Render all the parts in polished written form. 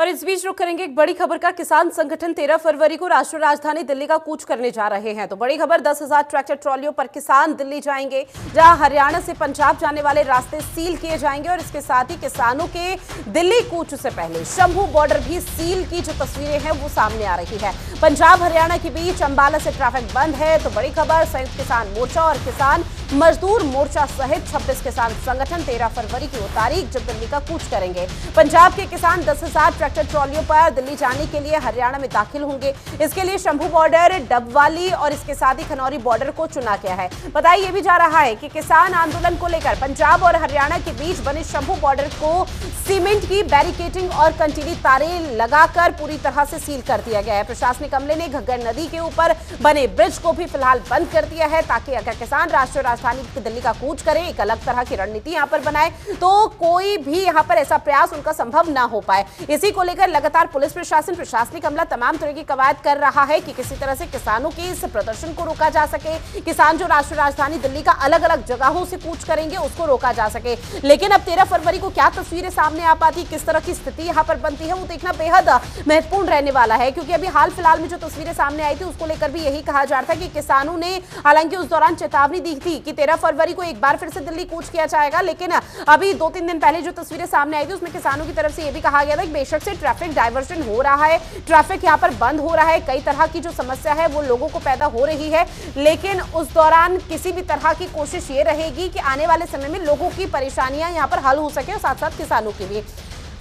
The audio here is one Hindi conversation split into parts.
और इस बीच रुक करेंगे एक बड़ी खबर का। किसान संगठन 13 फरवरी को राष्ट्रीय राजधानी दिल्ली का कूच करने जा रहे हैं। तो बड़ी खबर, 10,000 ट्रैक्टर ट्रॉलियों पर किसान दिल्ली जाएंगे, जहां हरियाणा से पंजाब जाने वाले रास्ते सील किए जाएंगे। और इसके साथ ही किसानों के दिल्ली कूच से पहले शंभू बॉर्डर भी सील की जो तस्वीरें हैं वो सामने आ रही है। पंजाब हरियाणा के बीच अंबाला से ट्रैफिक बंद है। तो बड़ी खबर, संयुक्त किसान मोर्चा और किसान मजदूर मोर्चा सहित 26 किसान संगठन 13 फरवरी की वो तारीख जब दिल्ली का कूच करेंगे। पंजाब के किसान 10,000 ट्रैक्टर ट्रॉलियों पर दिल्ली जाने के लिए हरियाणा में दाखिल होंगे। इसके लिए शंभू बॉर्डर, डबवाली और इसके साथ ही खनौरी बॉर्डर को चुना गया है। बताया यह भी जा रहा है कि किसान आंदोलन को लेकर पंजाब और हरियाणा के बीच बने शंभू बॉर्डर को सीमेंट की बैरिकेडिंग और कंटीली तारें लगाकर पूरी तरह से सील कर दिया गया है। प्रशासनिक अमले ने घग्गर नदी के ऊपर बने ब्रिज को भी फिलहाल बंद कर दिया है, ताकि अगर किसान राष्ट्रीय राजधानी दिल्ली का कूच करें, एक अलग तरह की रणनीति यहां पर बनाए, तो कोई भी यहां पर ऐसा प्रयास उनका संभव ना हो पाए। इसी को लेकर लगातार पुलिस प्रशासन, प्रशासनिक अमला तमाम तरह की कवायद कर रहा है कि किसी तरह से किसानों के इस प्रदर्शन को रोका जा सके। किसान जो राष्ट्रीय राजधानी दिल्ली का अलग अलग जगहों से कूच करेंगे उसको रोका जा सके। लेकिन अब 13 फरवरी को क्या तस्वीरें सामने आ पाती, किस तरह की स्थिति यहां पर बनती है, वो देखना बेहद महत्वपूर्ण रहने वाला है। क्योंकि अभी हाल फिलहाल में जो तस्वीरें सामने आई थी उसको लेकर भी यही कहा जा रहा था कि किसानों ने हालांकि उस दौरान चेतावनी दी थी कि 13 फरवरी को एक बार फिर से दिल्ली कूच किया जाएगा। लेकिन अभी 2-3 दिन पहले जो तस्वीरें सामने आई थी उसमें किसानों की तरफ से यह भी कहा गया था कि बेशक से ट्रैफिक डायवर्जन हो रहा है, ट्रैफिक यहां पर बंद हो रहा है, कई तरह की जो समस्या है वो लोगों को पैदा हो रही है, लेकिन उस दौरान किसी भी तरह की कोशिश ये रहेगी कि आने वाले समय में लोगों की परेशानियां यहां पर हल हो सके और साथ साथ किसानों की भी।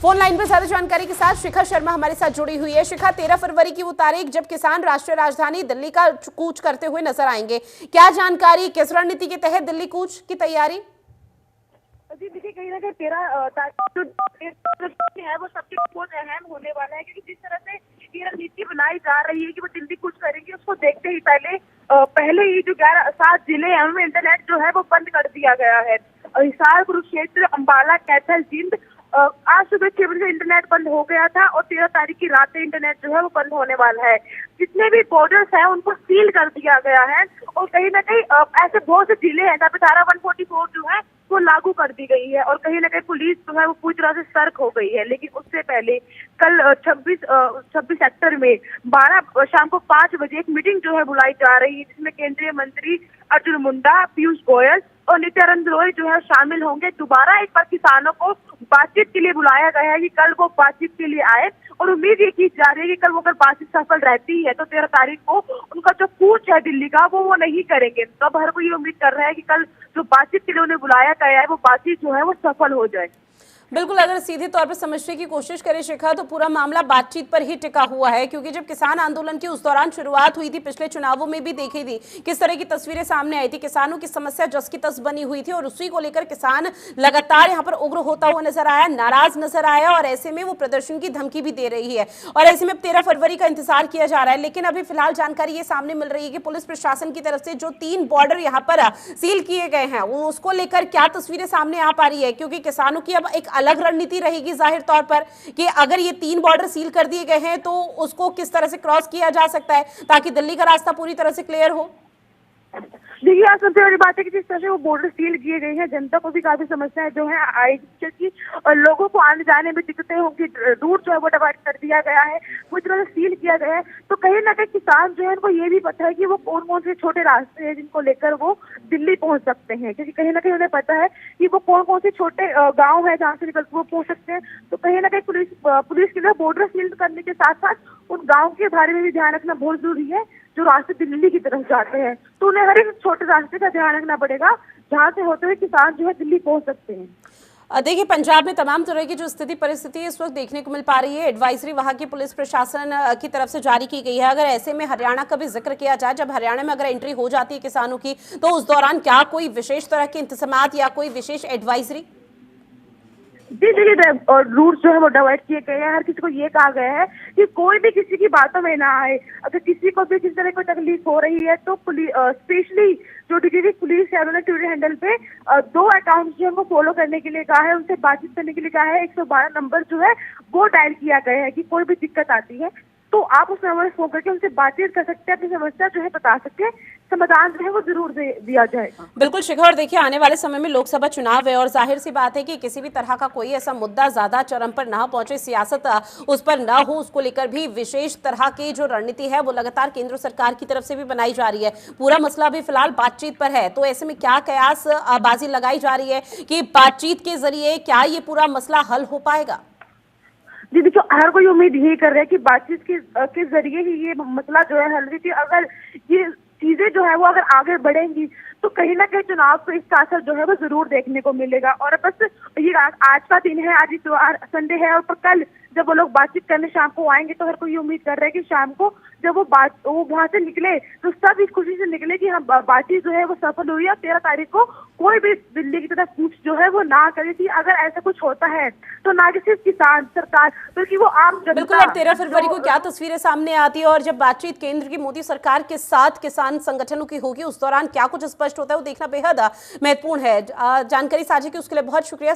फोन लाइन पर ज्यादा जानकारी के साथ शिखा शर्मा हमारे साथ जुड़ी हुई है। शिखा, 13 फरवरी की वो तारीख जब किसान राष्ट्रीय राजधानी दिल्ली का कूच करते हुए नजर आएंगे, क्या जानकारी, किस रणनीति के तहत दिल्ली कूच की तैयारी? जी देखिए, कहीं ना कहीं 13 तारीख जो है वो सबके बहुत अहम होने वाला है, क्योंकि जिस तरह से ये रणनीति बनाई जा रही है कि वो दिल्ली कूच करेंगे, उसको देखते ही पहले ही जो 7 जिले हैं उनमें इंटरनेट जो है वो बंद कर दिया गया है। हिसार, कुरुक्षेत्र, अंबाला, कैथल, जिंद, आज सुबह 6 बजे से इंटरनेट बंद हो गया था और 13 तारीख की रात में इंटरनेट जो है वो बंद होने वाला है। जितने भी बॉर्डर्स हैं उनको सील कर दिया गया है और कहीं ना कहीं ऐसे बहुत से जिले हैं जहाँ पे धारा 144 जो है वो लागू कर दी गई है और कहीं ना कहीं पुलिस जो है वो पूरी तरह से सतर्क हो गई है। लेकिन उससे पहले कल 26 सेक्टर में 12 शाम को 5 बजे एक मीटिंग जो है बुलाई जा रही है, जिसमें केंद्रीय मंत्री अर्जुन मुंडा, पीयूष गोयल और नित्यानंद रॉय जो है शामिल होंगे। दोबारा एक बार किसानों को बातचीत के लिए बुलाया गया है कि कल वो बातचीत के लिए आए और उम्मीद ये की जा रही है कि कल वो अगर बातचीत सफल रहती है तो 13 तारीख को उनका जो कूच है दिल्ली का वो नहीं करेंगे। तो अब हर कोई ये उम्मीद कर रहा है कि कल जो बातचीत के लिए उन्हें बुलाया गया है वो बातचीत जो है वो सफल हो जाए। बिल्कुल, अगर सीधे तौर पर समझने की कोशिश करें शिखा, तो पूरा मामला बातचीत पर ही टिका हुआ है। क्योंकि जब किसान आंदोलन की उस दौरान शुरुआत हुई थी, पिछले चुनावों में भी देखी थी किस तरह की तस्वीरें सामने आई थी, किसानों की समस्या जस की तस बनी हुई थी और उसी को लेकर किसान लगातार यहाँ पर उग्र होता हुआ नजर आया, नाराज नजर आया और ऐसे में वो प्रदर्शन की धमकी भी दे रही है और ऐसे में 13 फरवरी का इंतजार किया जा रहा है। लेकिन अभी फिलहाल जानकारी ये सामने मिल रही है कि पुलिस प्रशासन की तरफ से जो 3 बॉर्डर यहाँ पर सील किए गए हैं उसको लेकर क्या तस्वीरें सामने आ पा रही है, क्योंकि किसानों की अब एक अलग रणनीति रहेगी जाहिर तौर पर कि अगर ये 3 बॉर्डर सील कर दिए गए हैं तो उसको किस तरह से क्रॉस किया जा सकता है ताकि दिल्ली का रास्ता पूरी तरह से क्लियर हो। देखिए, आज सबसे बड़ी बात है कि जिस तरह से वो बॉर्डर सील किए गए हैं, जनता को भी काफी समस्याएं जो है आएगी, क्योंकि लोगों को आने जाने में दिक्कतें होंगी। रूट जो है वो डिवाइड कर दिया गया है, पूरी तरह से सील किया गया है। तो कहीं ना कहीं किसान जो है उनको ये भी पता है कि वो कौन कौन से छोटे रास्ते हैं जिनको लेकर वो दिल्ली पहुंच सकते हैं, क्योंकि कहीं ना कहीं उन्हें पता है कि वो कौन कौन से छोटे गाँव है जहाँ से निकल वो पहुंच सकते हैं। तो कहीं ना कहीं पुलिस के लिए बॉर्डर सील करने के साथ साथ उन गाँव के बारे में भी ध्यान रखना बहुत जरूरी है जो रास्ते दिल्ली की तरफ जाते हैं। तो उन्हें हर एक छोटे रास्ते का ध्यान रखना पड़ेगा जहाँ से होते हुए किसान जो है दिल्ली पहुंच सकते हैं। देखिए, पंजाब में तमाम तरह की जो स्थिति परिस्थिति इस वक्त देखने को मिल पा रही है, एडवाइजरी वहां की पुलिस प्रशासन की तरफ से जारी की गई है। अगर ऐसे में हरियाणा का भी जिक्र किया जाए, जब हरियाणा में अगर एंट्री हो जाती है किसानों की, तो उस दौरान क्या कोई विशेष तरह के इंतजामात या कोई विशेष एडवाइजरी? जी देखिए, रूट जो है वो डिवाइड किए गए हैं। हर किसी को ये कहा गया है कि कोई भी किसी की बातों में ना आए। अगर किसी को भी किसी तरह कोई तकलीफ हो रही है तो स्पेशली जो डीजीपी पुलिस है उन्होंने ट्विटर हैंडल पे 2 अकाउंट जो है वो फॉलो करने के लिए कहा है, उनसे बातचीत करने के लिए कहा है। 112 नंबर जो है वो डायल किया गया है कि कोई भी दिक्कत आती है तो आप उस नंबर पर फोन करके उनसे बातचीत कर सकते हैं, अपनी समस्या जो है बता सकते हैं, समाधान जो है वो जरूर दिया जाएगा। बिल्कुल शिखा, और देखिए आने वाले समय में लोकसभा चुनाव है और जाहिर सी बात है कि किसी भी तरह का कोई ऐसा मुद्दा ज्यादा चरम पर ना पहुंचे, सियासत उस पर ना हो, उसको लेकर भी विशेष तरह की जो रणनीति है वो लगातार केंद्र सरकार की तरफ से भी बनाई जा रही है। पूरा मसला भी फिलहाल बातचीत पर है, तो ऐसे में क्या कयास बाजी लगाई जा रही है कि बातचीत के जरिए क्या ये पूरा मसला हल हो पाएगा? जी देखिए, हर कोई उम्मीद यही कर रहा है कि बातचीत के जरिए ही ये मसला जो है हल हुई। अगर ये चीजें जो है वो अगर आगे बढ़ेंगी तो कहीं ना कहीं चुनाव पे इसका असर जो है वो जरूर देखने को मिलेगा। और बस ये आज का दिन है, आज इतवार संडे है, और कल जब वो लोग बातचीत करने शाम को आएंगे तो हर कोई उम्मीद कर रहा है कि शाम को जब वो वहां से निकले तो सब इस खुशी से निकले कि हम बातचीत जो है वो सफल हुई है। 13 तारीख को कोई भी दिल्ली की तरफ कुछ जो है वो ना करे थी। अगर ऐसा कुछ होता है तो ना कि सिर्फ किसान सरकार बल्कि वो आम जनता। बिल्कुल, अब 13 फरवरी को क्या तस्वीरें सामने आती है और जब बातचीत केंद्र की मोदी सरकार के साथ किसान संगठनों की होगी, उस दौरान क्या कुछ स्पष्ट होता है वो देखना बेहद महत्वपूर्ण है। जानकारी साझा की उसके लिए बहुत शुक्रिया।